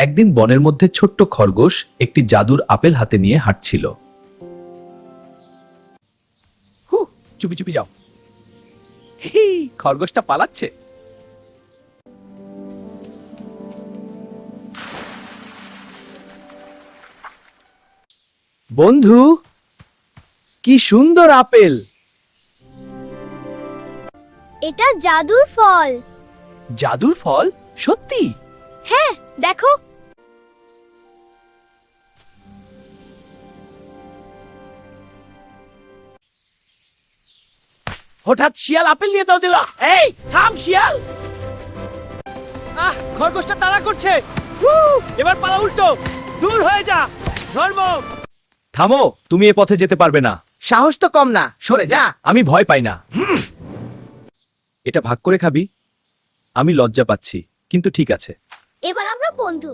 একদিন বনের মধ্যে ছোট্ট খরগোশ একটি জাদুর আপেল হাতে নিয়ে হাঁটছিল। চুপি চুপি যাও। হি, খরগোশটা পালাচ্ছে। বন্ধু, কি সুন্দর আপেল! এটা জাদুর ফল। জাদুর ফল? সত্যি? হ্যাঁ, দেখো। হঠাৎ শিয়াল আপেল নিয়ে দাও দিল। এই থাম শিয়াল! খরগোশটা তাড়া করছে। এবার পালা উল্টো, দূর হয়ে যা। ধর্ম, থামো, তুমি এ পথে যেতে পারবে না। সাহস তো কম না, সরে যা। আমি ভয় পাই না। এটা ভাগ করে খাবি? আমি লজ্জা পাচ্ছি, কিন্তু ঠিক আছে। এবার আমরা বন্ধু।